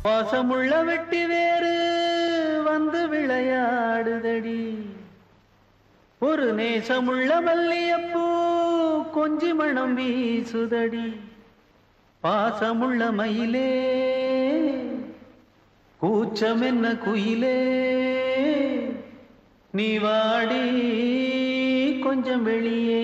பாசமுள்ள வெட்டி வேறு வந்து விளையாடுதடி, ஒரு நேசமுள்ள மல்லியப்பூ கொஞ்சி மணம் வீசுதடி. பாசமுள்ள மயிலே கூச்சம் என்ன குயிலே, நீ வாடி கொஞ்சம் வெளியே.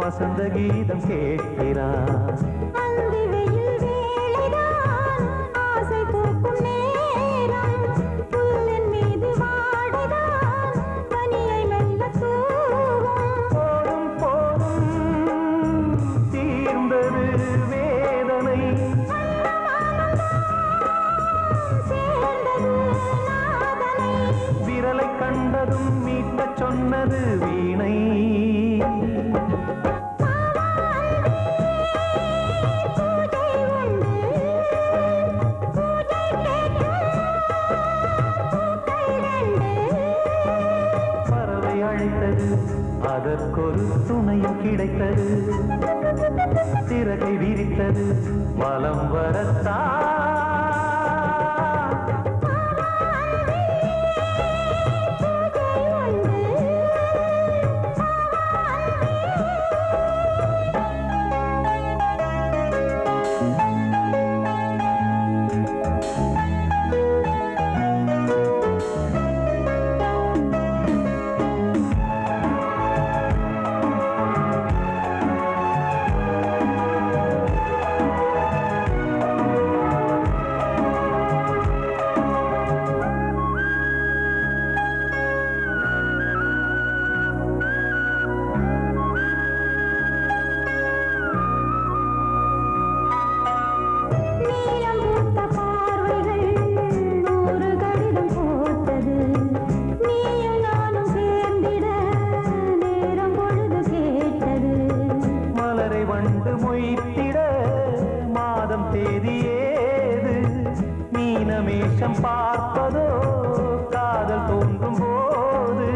வசந்த கீதம் கேட்கிறான். ஆசை பூக்கும் நேரம் புல்லின் மீது வாடிதான் பனியை மெல்ல தூவும். போதும் போதும் தீர்ந்தது வேதனை, சேர்ந்தது நாதனை, விரலை கண்டதும் மீட்டச் சொன்னது வீணை. அதற்கொரு துணையும் கிடைத்தது, சிறகை விரித்தது வலம் வரத்தான். மீனமேஷம் பார்ப்பதோ காதல் தோன்றும் போது,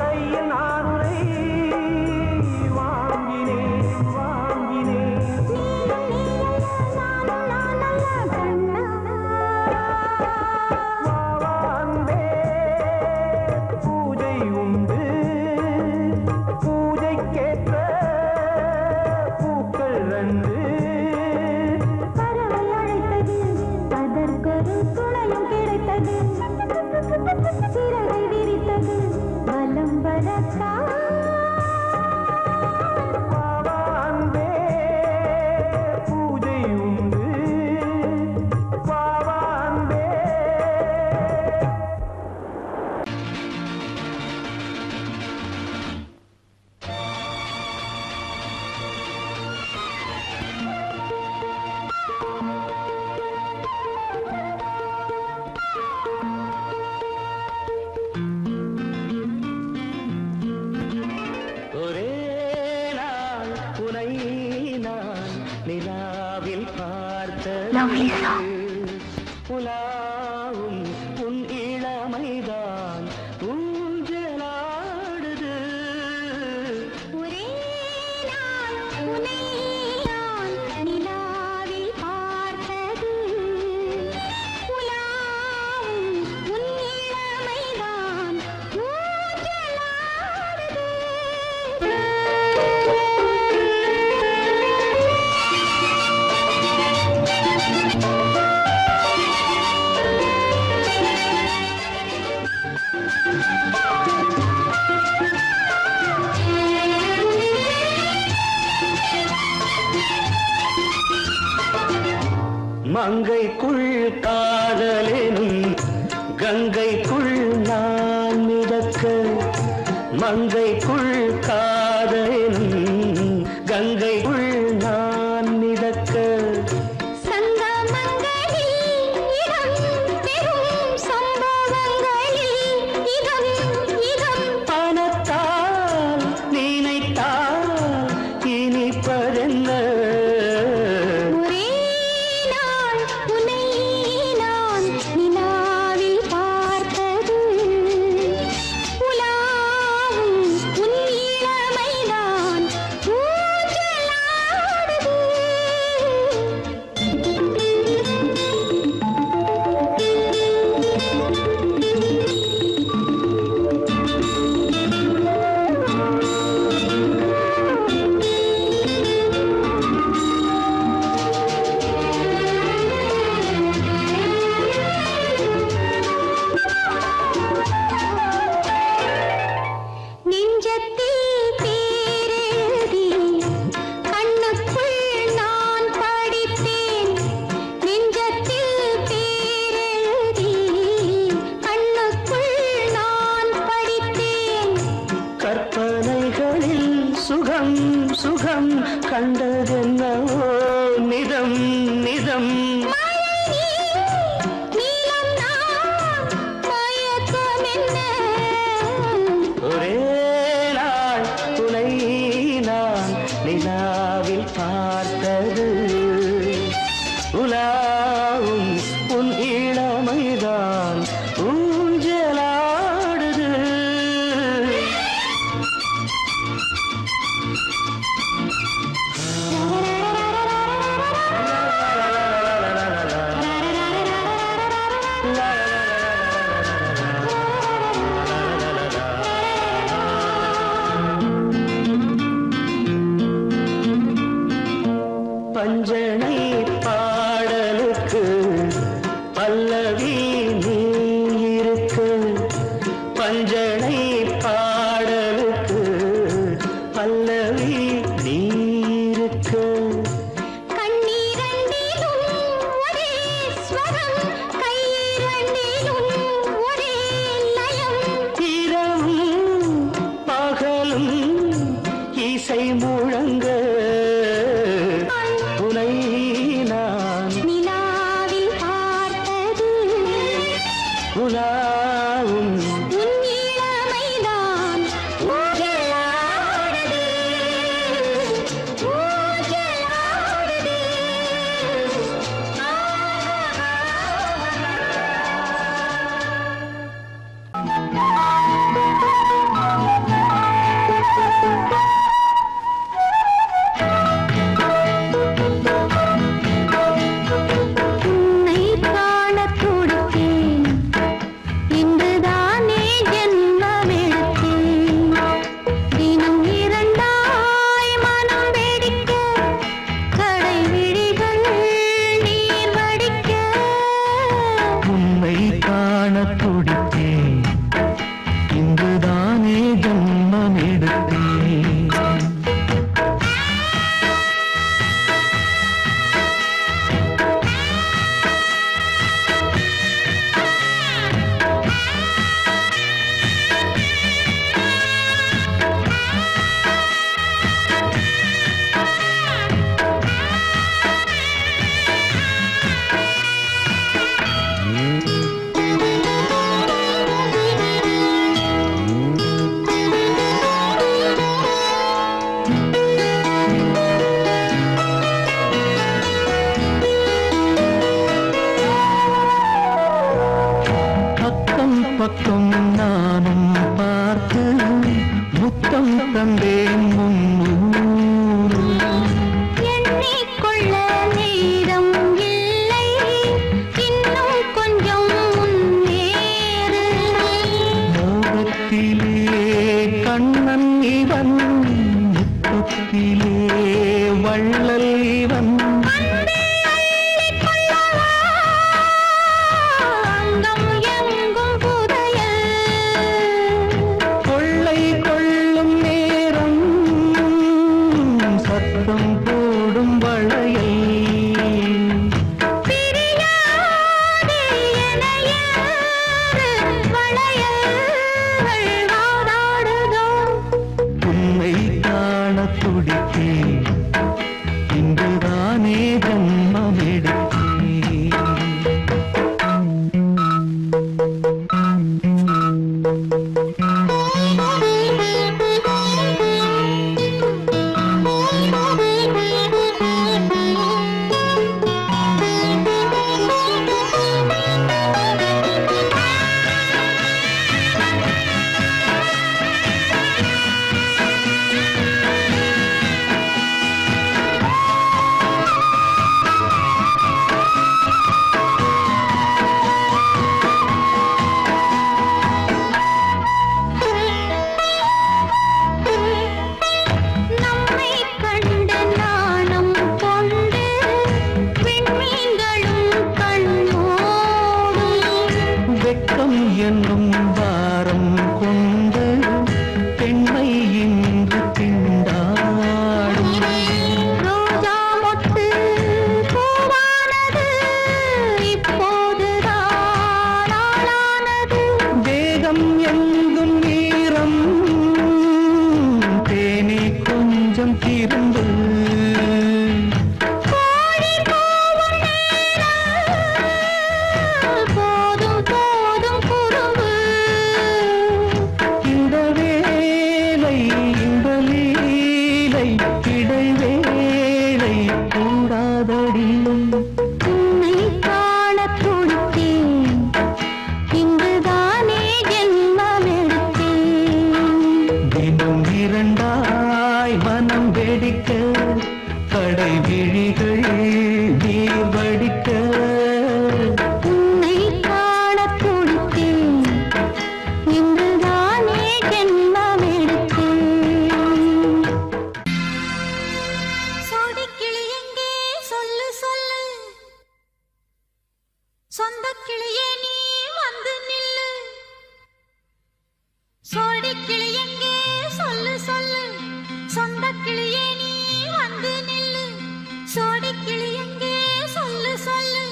கையில் நானுரை வாங்கினேன் வாங்கினேன். வாவாந்தே நிலாவில் Lovely பார்த்தது song. உலாவும் உன் இளமைதான் ஊஞ்சலாடுது ஒரே நாள் உன்னை நான் நிலாவில் பார்த்தது உலாவும் உன் இளமைதான் மங்கைக்குள் காதலெனும் கங்கைக்குள் நான் மிதக்க மங்கைக்குள் காதலெனும் கங்கைக்குள் நான் மிதக்க சங்கமங்களில் இடம் பெறும் சம்பவங்களில் இதம் இதம் பணத்தால் நினைத்தால் இனிப்பதென்ன ஒரே நாள் உன்னை நான் நிலாவில் பார்த்தது உலாவும் உன் இளமைதான் நெஞ்சத்தில் பேரெழுதி கண்ணுக்குள் நான் படித்தேன் நெஞ்சத்தில் பேரெழுதி கண்ணுக்குள் நான் படித்தேன் கற்பனைகளில் சுகம் சுகம் கண்டதென்னவோ நிதம் நிதம் நீலம் நான் மயக்கம் என்ன ஒரே நாள் துணை நான் நிலாவில் பார்த்தது உலாவும் உன் இளமைதான் ஊஞ்சலாடுது பஞ்சனை பாடலுக்கு பல்லவி நீ இருக்கு பஞ்சனை பாடலுக்கு பல்லவி நீ இருக்கு கண்ணீரண்டிலும் ஒரே ஸ்வரம் கையிரண்டிலும் ஒரே லயம் இரவும் பகலும் இசை முழங்க உனை நான் நிலாவில் பார்த்தது உலாவும் உன் இளமைதான் ஊஞ்சலாடுது ஊஞ்சலாடுது வந்ததடி உன்னை காணத் துடித்தேன், இங்குதானே ஜென்மமெடுத்தேன். தினம் இரண்டாய் மனம் வெடிக்க கடை விழிகள் நீர் வடிக்க உன்னை காணத் துடித்தேன், இங்குதானே ஜென்மமெடுத்தேன். சோடிக்கிளி எங்கே சொல்லு சொல்லு, சொந்தக் கிளியே நீ வந்து நில்லு. சோடிக்கிளி எங்கே சொல்லு சொல்லு, சொந்தக் கிளியே நீ வந்து நில்லு. சோடிக்கிளி எங்கே சொல்லு சொல்லு,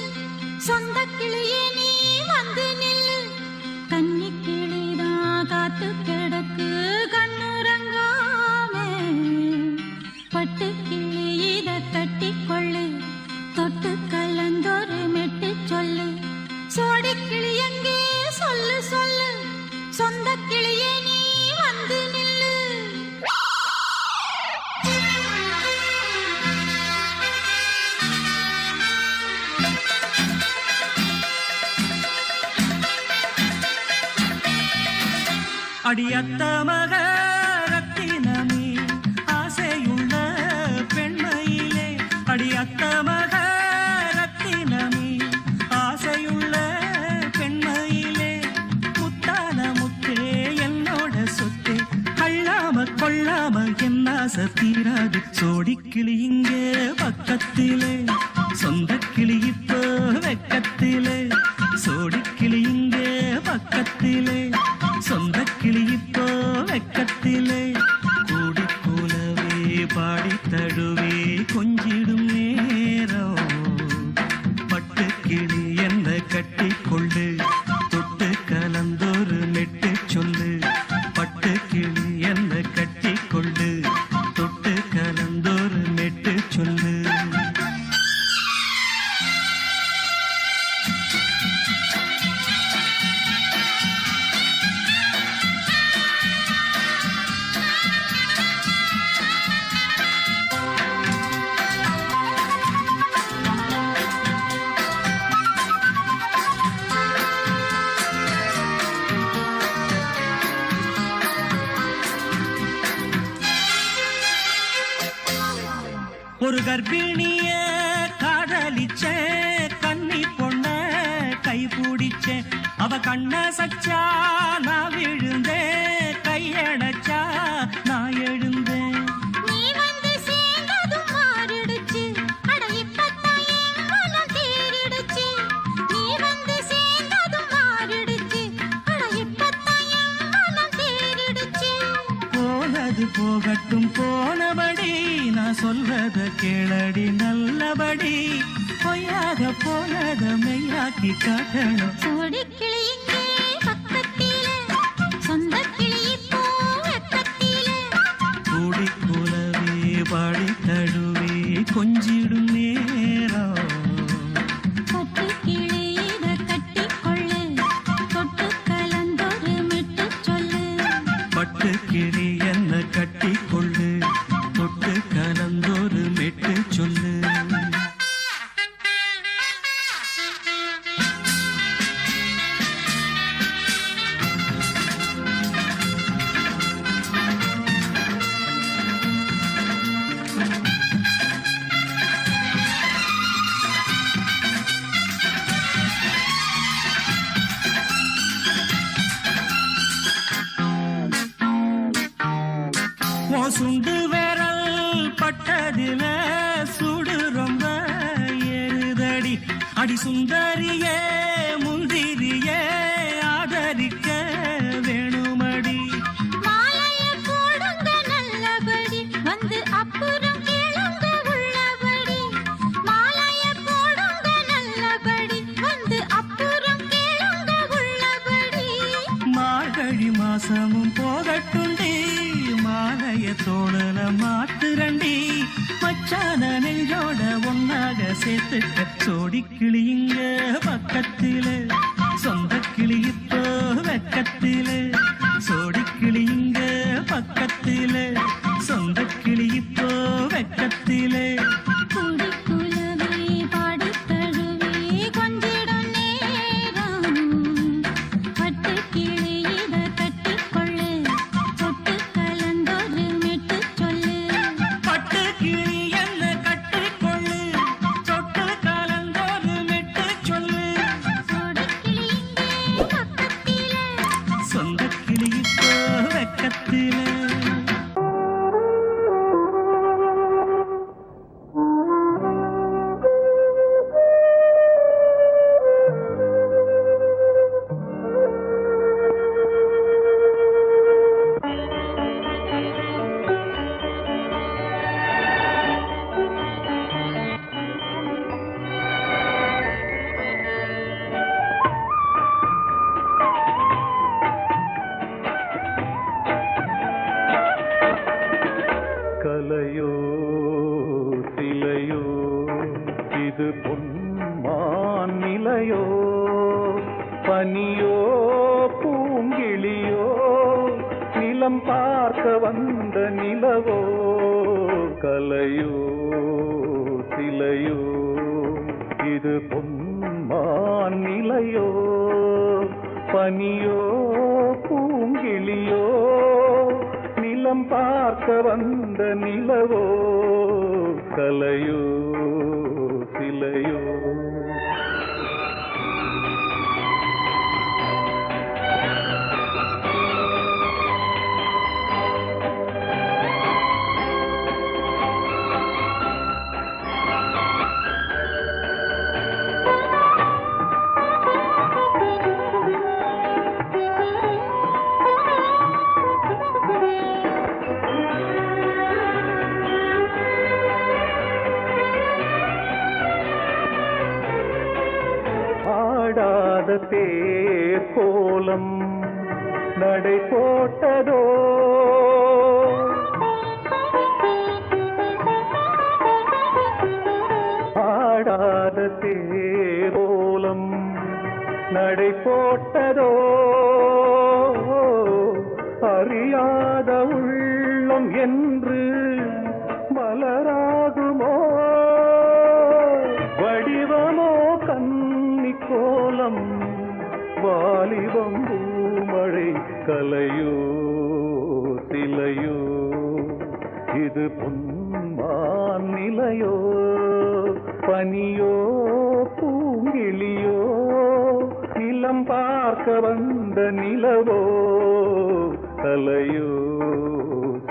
சொந்தக் கிளியே நீ வந்து நில்லு. கன்னிக் கிளிதான் காத்து கிடக்கு கண்ணுறங்காமே, பட்டு கிளி இத கட்டிக்கொள்ளு, தொட்டு கலந்தொரு மெட்டு சொல்லு. சோடிக்கிளி எங்கே சொல்லு சொல்லு, சொந்தக் கிளியே நீ வந்து நில்லு. அடியத்த மக ரத்தினமே ஆசையுள்ள பெண்மையிலே, அடியத்த மக ரத்தினமே ஆசையுள்ள பெண்மையிலே, முத்தான முத்தே என்னோட சொத்தே, அள்ளாம கொள்ளாம என்ன தீராது. சோடிக்கிளி இங்கே பக்கத்திலே, சொந்த கிளி இப்போ வெக்கத்திலே. சோடிக்கிளி இங்கே பக்கத்திலே, சொந்த கிளி இப்போ வெக்கத்திலே. கூடி கூலவே பாடி தழுவே கொஞ்சிடும் நேரம், பட்டு கிளி என்ன கட்டிக்கொள்ளு, தொட்டு கலந்தொரு மெட்டு சொல்லு. பட்டு கிளி என்ன கட்டிக்கொள்ளு, தொட்டு கலந்தொரு மெட்டு சொல்லு. ஒரு கர்ப்பிணிய காதலிச்ச கன்னி பொண்ண கை பிடிச்ச, அவ கண்ண சச்சா நான் விழுந்தேன், கையடைச்சா நான் எழுந்தேன். நீ வந்து சேர்ந்ததும் மாறிடுச்சு, அட இப்பத்தான் என் மனம் தேறிடுச்சு. நீ வந்து சேர்ந்ததும் மாறிடுச்சு, அட இப்பத்தான் என் மனம் தேறிடுச்சு. போனது போகட்டும் போனபடி, நான் சொல்றத கேளடி நல்லபடி. பொய்யாக போனத மெய்யாக்கி காட்டணும். சோடிக்கிளி இங்கே பக்கத்திலே, சொந்தக் கிளி இப்போ வெக்கத்திலே. கூடி கூலவே பாடி தழுவே கொஞ்சிடும் நேரம், பட்டு கிளி இத கட்டிக்கொள்ளு, தொட்டு கலந்தொரு மெட்டு சொல்லு. பட்டு கிளி என்ன கட்டிக்கொள்ளு, தொட்டு கலந்தொரு மெட்டு சொல்லு. சுண்டு விரல் பட்டதில சுடு ரொம்ப ஏறுதடி. அடி சுந்தரியே முந்திரியே ஆதரிக்க வேணுமடி. மாலைய போடுங்க நல்லபடி, வந்து அப்புறம் கேளுங்க உள்ளபடி. மாலைய போடுங்க நல்லபடி, வந்து அப்புறம் கேளுங்க உள்ளபடி. மார்கழி மாசமும் போகட்டுண்டி, மாலைய தோழல மாத்துரண்டி. மச்சான நெஞ்சோட ஒன்னாக சேர்த்துக்க. சோடிக்கிளி இங்க பக்கத்திலே, சொந்த கிளி இப்போ வெக்கத்திலே. சோடிக்கிளி இங்க பக்கத்திலே, சொந்த கிளி இப்போ வெக்கத்திலே. கூடி குலவே இது பொன்மான் நிலையோ பனியோ பூங்கிளியோ நிலம் பார்க்க வந்த நிலவோ கலையோ சிலையோ இது பொன்மான் நிலையோ பனியோ பூங்கிளியோ நிலம் பார்க்க வந்த நிலவோ கலையோ சிலையோ தேர் கோலம் நடை போட்டதோ ஆடாத தேர் கோலம் நடை போட்டதோ அறியாத உள்ளம் என்று மலராகுமோ வடிவமோ கன்னி கோலம் வாலிபம் பூமழை கலையோ சிலையோ இது பொன்மான் நிலையோ பனியோ பூங்கிளியோ நிலம் பார்க்க வந்த நிலவோ கலையோ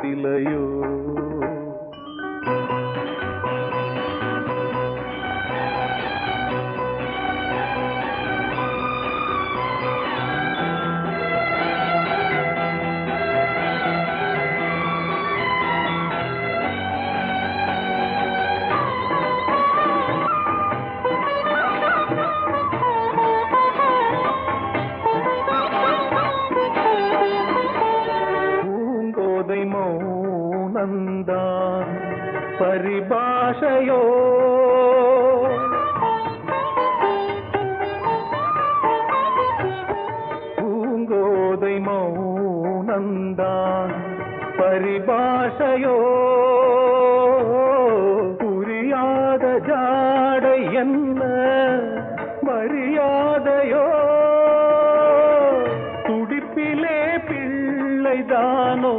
சிலையோ மௌனந்தான் பரிபாஷையோ பூங்கோதை மௌனந்தான் பரிபாஷையோ புரியாத ஜாடை என்ன மரியாதையோ துடிப்பிலே பிள்ளைதானோ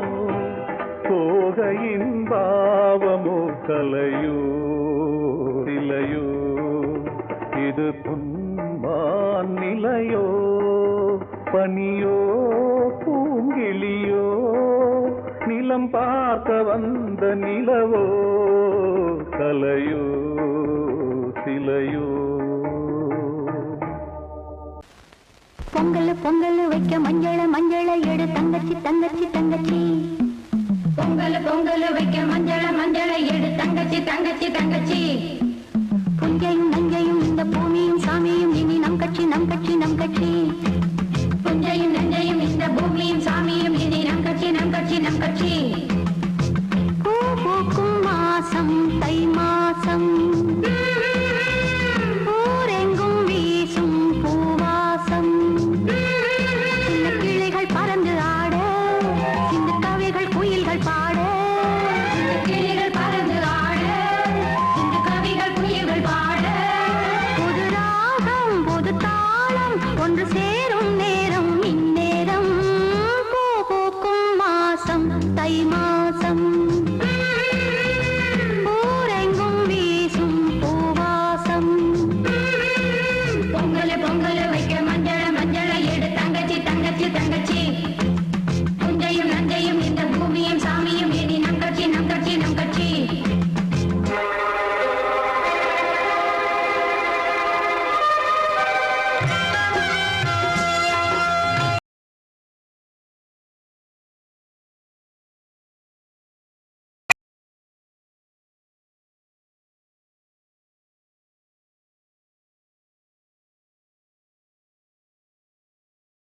சோகையின் பாவமோ கலையோ சிலையோ இது பொன்மான் நிலையோ பனியோ பூங்கிளியோ நிலம் பார்க்க வந்த நிலவோ கலையோ சிலையோ பொங்கல் பொங்கல் வைக்க மஞ்சள மஞ்சள எடு தங்கச்சி தங்கச்சி தங்கச்சி பொங்கல் பொங்கல் வைக்க மஞ்சள மஞ்சள எடு தங்கச்சி தங்கச்சி தங்கச்சி புஞ்சையும் நஞ்சையும் இந்த பூமியும் சாமியும் இனி நம் கட்சி நம் கட்சி நம் கட்சி புஞ்சையும் நஞ்சையும் இந்த பூமியும் சாமியும் இனி நம் கட்சி நம் கட்சி நம் கட்சி பூ பூக்கும் மாசம் தை மாசம்